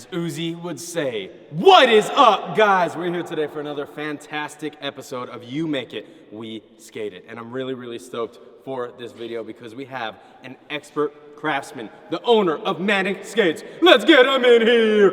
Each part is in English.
as Uzi would say, what is up, guys? We're here today for another fantastic episode of You Make It, We Skate It. And I'm really, really stoked for this video because we have an expert craftsman, the owner of Manic Skates. Let's get him in here.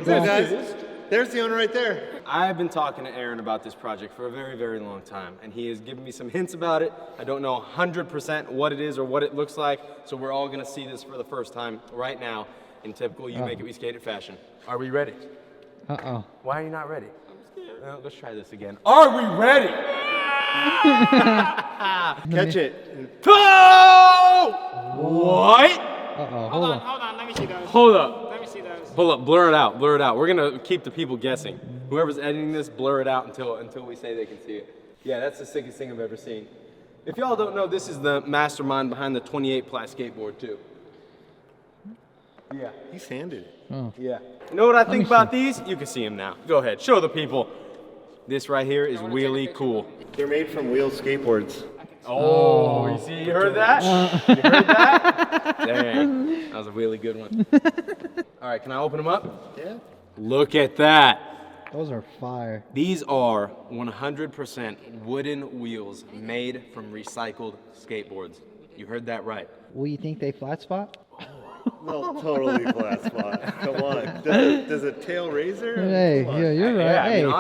Hey guys, there's the owner right there. I've been talking to Aaron about this project for a very, very long time, and he has given me some hints about it. I don't know 100% what it is or what it looks like, so we're all gonna see this for the first time right now in typical You Make It, We Skate It fashion. Are we ready? Uh-oh. Why are you not ready? I'm scared. Let's try this again. Are we ready? Catch it. Oh! What? Uh-oh, Hold on, let me see those. Hold up. Let me see those. Pull up, blur it out, blur it out. We're gonna keep the people guessing. Whoever's editing this, blur it out until we say they can see it. Yeah, that's the sickest thing I've ever seen. If y'all don't know, this is the mastermind behind the 28 ply skateboard too. Yeah. He's handed it. Oh. Yeah. You know what I think about these? You can see them now. Go ahead, show the people. This right here is really cool. They're made from wheel skateboards. Oh, you see, you heard that? You heard that? Dang, that was a really good one. All right, can I open them up? Yeah. Look at that. Those are fire. These are 100% wooden wheels made from recycled skateboards. You heard that right. Will you think they flat spot? No, totally flat spot. Come on. Does a tail razor? Hey, Come on. yeah, you're right. Yeah, Hey, I mean,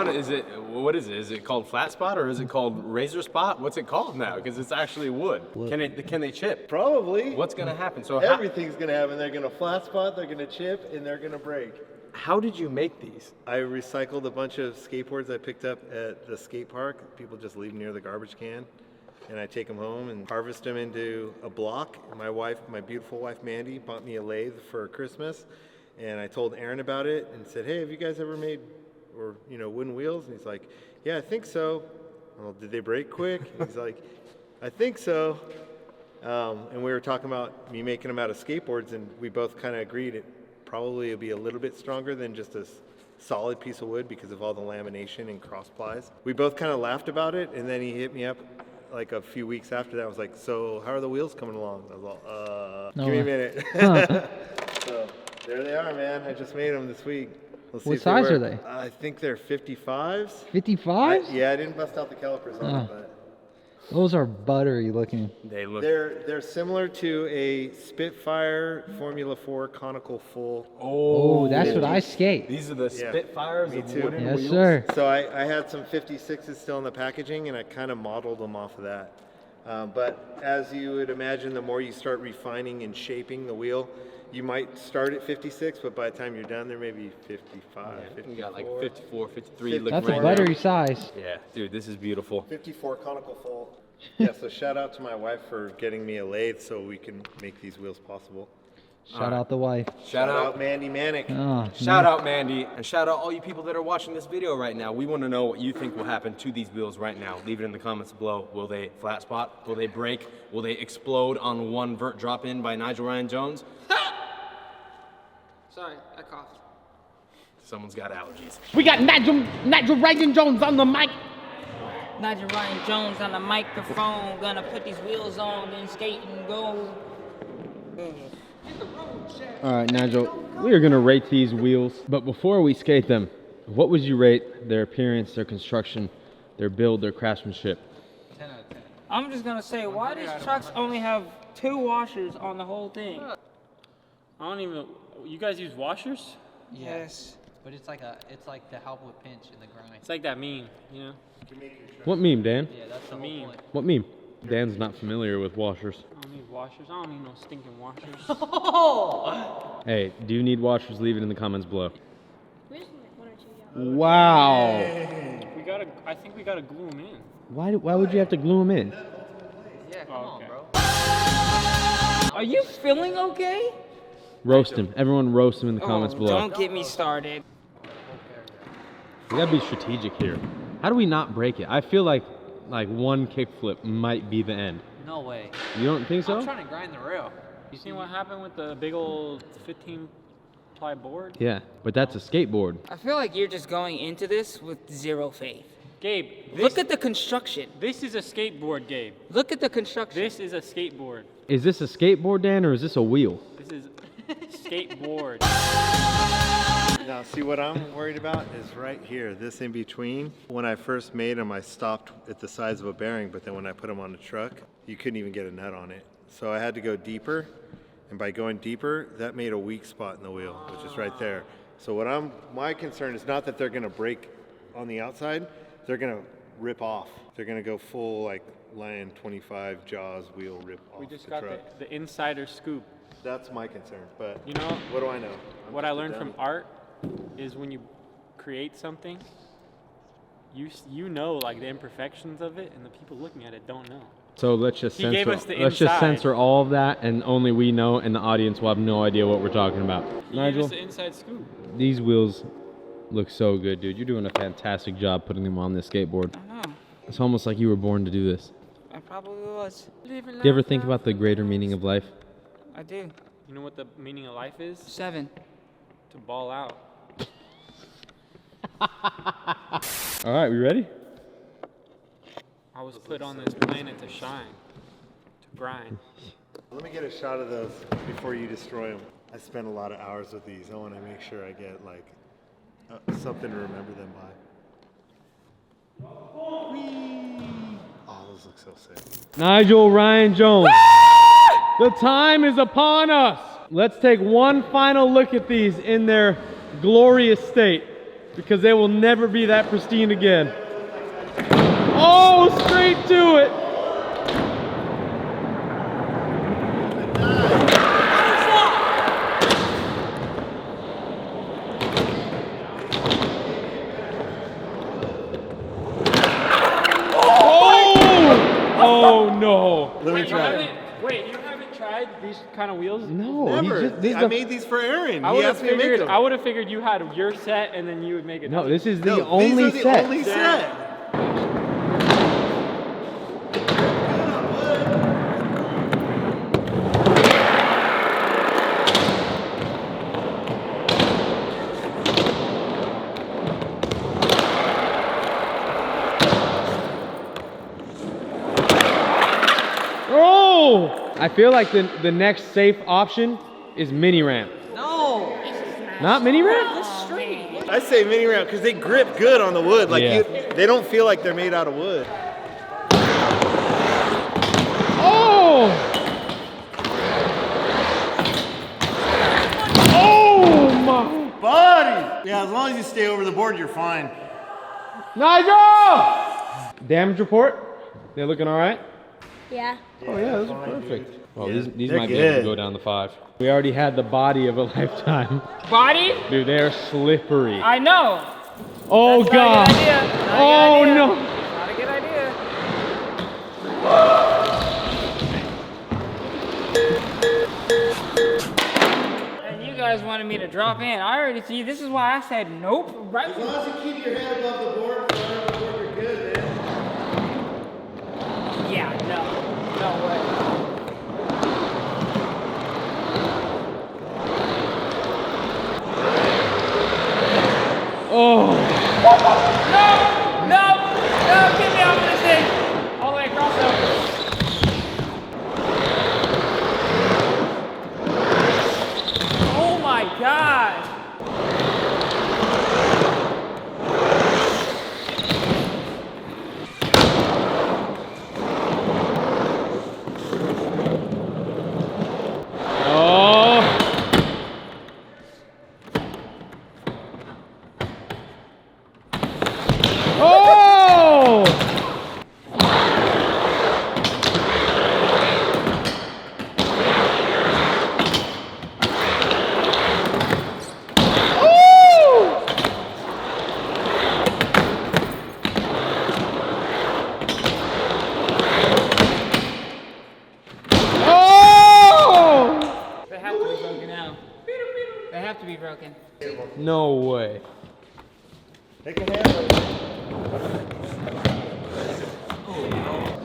what is it? Is it called flat spot or is it called razor spot? What's it called now? Because it's actually wood. Can they chip? Probably. What's gonna happen? So Everything's gonna happen. They're gonna flat spot, they're gonna chip, and they're gonna break. how did you make these? I recycled a bunch of skateboards I picked up at the skate park. People just leave near the garbage can. And I take them home and harvest them into a block. My beautiful wife Mandy, bought me a lathe for Christmas. And I told Aaron about it and said, hey, have you guys ever made wooden wheels? And he's like, yeah, I think so. Well, did they break quick? And he's like, I think so. And we were talking about me making them out of skateboards, and we both kind of agreed it probably would be a little bit stronger than just a solid piece of wood because of all the lamination and cross plies. We both kind of laughed about it, and then he hit me up like a few weeks after that. I was like, so how are the wheels coming along? I was like, give me a minute. So there they are, man. I just made them this week. Let's see what if size work. are they? I think they're 55s. 55s? Yeah, I didn't bust out the calipers on it, but Those are buttery looking. They look. they're similar to a Spitfire Formula 4 conical full. Oh, that's what I skate. These are the Yeah, Spitfires me of too. wooden Yes, wheels. sir. So I had some 56s still in the packaging, and I kind of modeled them off of that. But as you would imagine, the more you start refining and shaping the wheel, you might start at 56, but by the time you're done, there may be 55, We 54. got like 54, 53. Look That's a right buttery now. size. Yeah, dude, this is beautiful. 54 conical full. Yeah, so shout out to my wife for getting me a lathe so we can make these wheels possible. Shout out the wife. Shout out. Mandy Manic. Oh, Shout out Mandy, and shout out all you people that are watching this video right now. We want to know what you think will happen to these wheels right now. Leave it in the comments below. Will they flat spot? Will they break? Will they explode on one vert drop in by Nigel Ryan Jones? Sorry, I coughed. Someone's got allergies. We got Nigel Ryan Jones on the mic. Nigel Ryan Jones on the microphone, gonna put these wheels on, then skate and go. All right, Nigel, we are going to rate these wheels, but before we skate them, what would you rate their appearance, their construction, their build, their craftsmanship? I'm just gonna say, why these trucks only have 2 washers on the whole thing? I don't even. You guys use washers? Yes. But it's like to help with pinch in the grind. It's like that meme, you know? What meme, Dan? Yeah, that's the whole Meme. point. What meme? Dan's not familiar with washers. I don't need washers. I don't need no stinking washers. Hey, do you need washers? Leave it in the comments below. We just need like 1 or 2 gallons. Wow. We gotta. I think we gotta glue them in. Why would you have to glue them in? Yeah, come on, okay. bro. Are you feeling okay? Roast him. Everyone roast him in the comments below. Don't get me started. We gotta be strategic here. How do we not break it? I feel like one kickflip might be the end. No way. You don't think so? I'm trying to grind the rail. You seen what happened with the big old 15-ply board? Yeah, but that's a skateboard. I feel like you're just going into this with 0 faith. Gabe, Look at the construction. this is a skateboard, Gabe. Look at the construction. This is a skateboard. Is this a skateboard, Dan, or is this a wheel? This is. Skateboards. Now, see what I'm worried about is right here, this in between. When I first made them, I stopped at the size of a bearing, but then when I put them on the truck, you couldn't even get a nut on it. So I had to go deeper, and by going deeper, that made a weak spot in the wheel, which is right there. So my concern is not that they're gonna break on the outside, they're gonna rip off. They're gonna go full like Lion 25 Jaws wheel rip off We just the got truck. the insider scoop. That's my concern, but You know, what do I know? what I learned from art is when you create something, you know like the imperfections of it, and the people looking at it don't know. So let's just He gave censor. us the Let's just inside. censor all of that, and only we know, and the audience will have no idea what we're talking about. He gave Nigel, us the inside scoop. these wheels look so good, dude. You're doing a fantastic job putting them on this skateboard. I know. It's almost like you were born to do this. I probably was. Do you ever think about the greater meaning of life? I do. You know what the meaning of life is? 7. To ball out. All right, we ready? I was put on this planet to shine, to grind. Let me get a shot of those before you destroy them. I spent a lot of hours with these. I want to make sure I get like something to remember them by. Oh, those look so sick. Nigel Ryan Jones. The time is upon us. Let's take one final look at these in their glorious state, because they will never be that pristine again. Oh, straight to it. Oh no. Let me try it. Wait, you haven't tried these kind of wheels? No, Never. these I made these for Aaron. I He would have asked me to make figured. them. I would have figured you had your set, and then you would make it. No, this is the No, only these are the set. only set. Oh! I feel like the next safe option is mini ramp. No. Not mini ramp? I say mini ramp because they grip good on the wood. Like Yeah. they don't feel like they're made out of wood. Oh! Oh my! Buddy! Yeah, as long as you stay over the board, you're fine. Nigel! Damage report? They're looking all right? Yeah. Oh yeah, this is perfect. Well, Yeah, these they're might be able to good. go down the 5. We already had the body of a lifetime. Body? Dude, they're slippery. I know. Oh That's god! Not a good idea. Not a good Oh idea. no! Not a good idea. And you guys wanted me to drop in. I already see. This is why I said nope. Right. As long as you keep your head above the board, you're good, man. Yeah. No. No way. Oh! No! No! No! Get me off of this thing! All the way across Oh my god! Oh! Oh! Oh! They have to be broken out. They have to be broken. No way. Take a hand.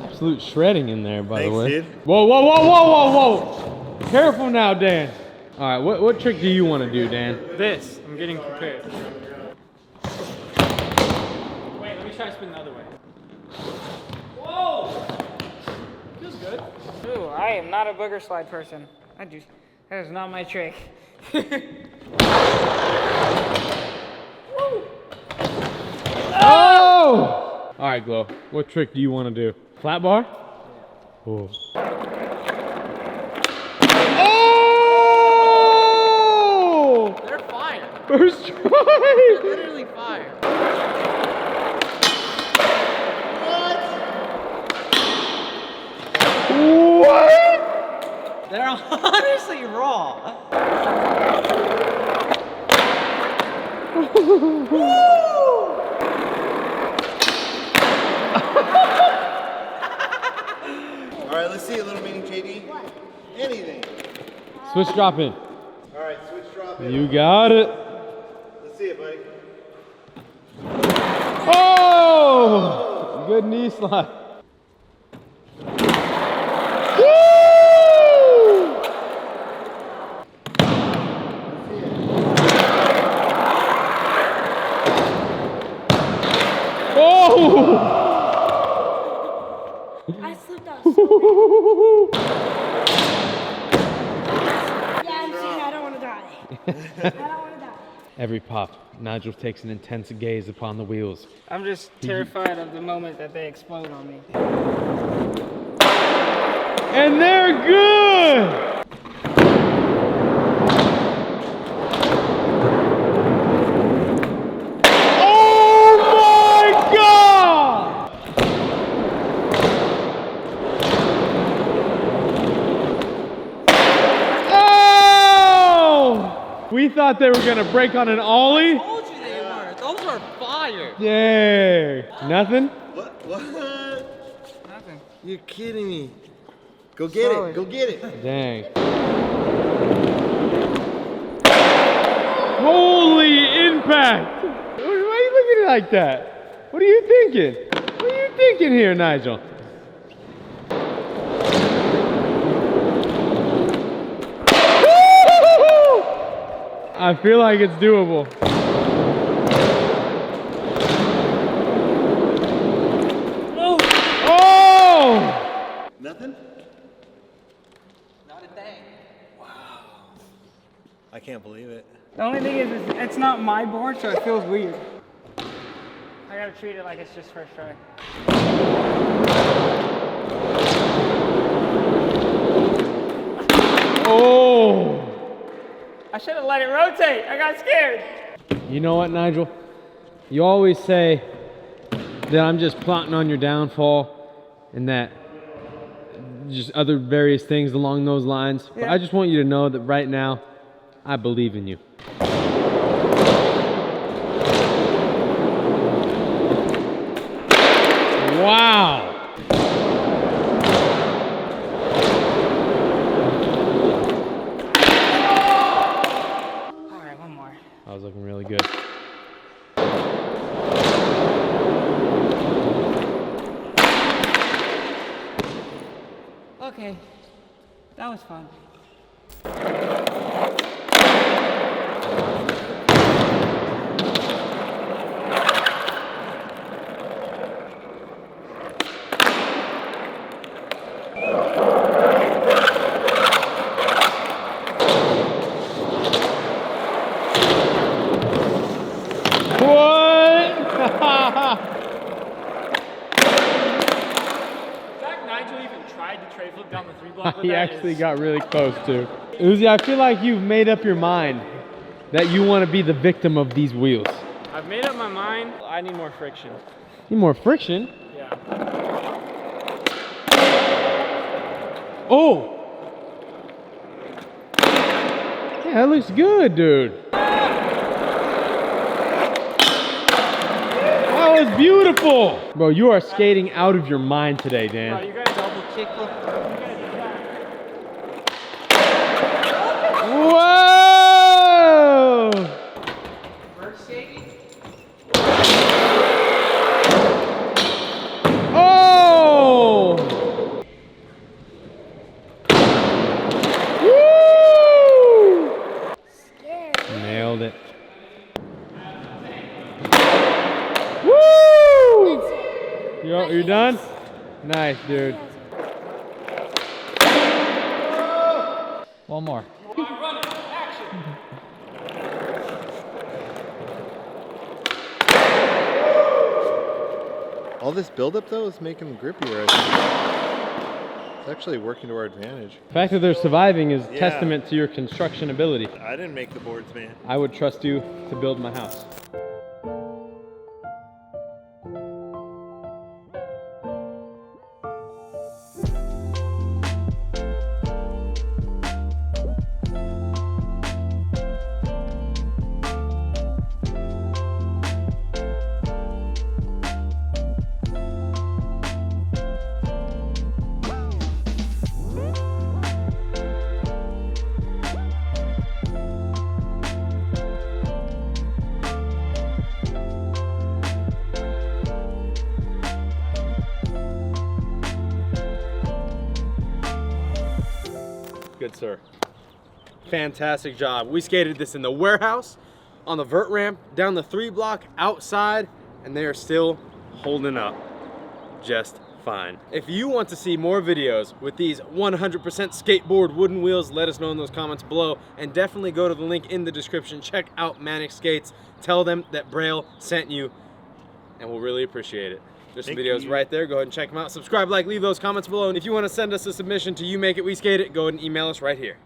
Absolute shredding in there, by Thanks, the way. dude. Whoa, whoa, whoa, whoa, whoa, whoa! Careful now, Dan. All right, what trick do you want to do, Dan? This. I'm getting prepared. Wait, let me try to spin the other way. Whoa! Feels good. Ooh, I am not a booger slide person. That is not my trick. Oh! All right, Glow. What trick do you want to do? Flat bar? Oh. Oh! They're fire. First try! They're literally fire. What? They're honestly raw. All right, let's see a little mini JD. Anything. Switch drop in. All right, switch drop in. You got it. Let's see it, buddy. Oh! Good knee slide. Woo! Oh! I slipped out so bad. Yeah, I'm saying I don't want to die. I don't want to die. Every pop, Nigel takes an intense gaze upon the wheels. I'm just terrified of the moment that they explode on me. And they're good! Oh my God! Oh! We thought they were gonna break on an ollie. I told you they were. Those are fire. Dang. Nothing? What? Nothing. You're kidding me. Go get it. Go get it. Dang. Holy impact! Why are you looking at it like that? What are you thinking? What are you thinking here, Nigel? Woo! I feel like it's doable. Oh! Nothing? Not a thing. I can't believe it. The only thing is, it's not my board, so it feels weird. I gotta treat it like it's just first try. Oh! I should have let it rotate. I got scared. You know what, Nigel? You always say that I'm just plotting on your downfall and that just other various things along those lines. But Yeah. I just want you to know that right now, I believe in you. Wow! All right, one more. That was looking really good. Okay, that was fun. What? Zach Nigel even tried to tray flip down the 3-block with He that actually is- got really close to. Uzi, I feel like you've made up your mind that you want to be the victim of these wheels. I've made up my mind. I need more friction. Need more friction? Yeah. Oh! Yeah, that looks good, dude. That was beautiful! Bro, you are skating out of your mind today, Bro, Dan. you gotta double Kickflip. Whoa! First skating. Oh! Woo! Nailed it. Woo! You're done? Nice, dude. One more. All this buildup though is making them grippier. I think. It's actually working to our advantage. The fact that they're surviving is Yeah. testament to your construction ability. I didn't make the boards, man. I would trust you to build my house. Good, sir. Fantastic job. We skated this in the warehouse, on the vert ramp, down the 3 block, outside, and they are still holding up just fine. If you want to see more videos with these 100% skateboard wooden wheels, let us know in those comments below, and definitely go to the link in the description. Check out Manic Skates. Tell them that Braille sent you, and we'll really appreciate it. There's some Thank videos you. right there. Go ahead and check them out. Subscribe, like, leave those comments below. And if you want to send us a submission to You Make It, We Skate It, go ahead and email us right here.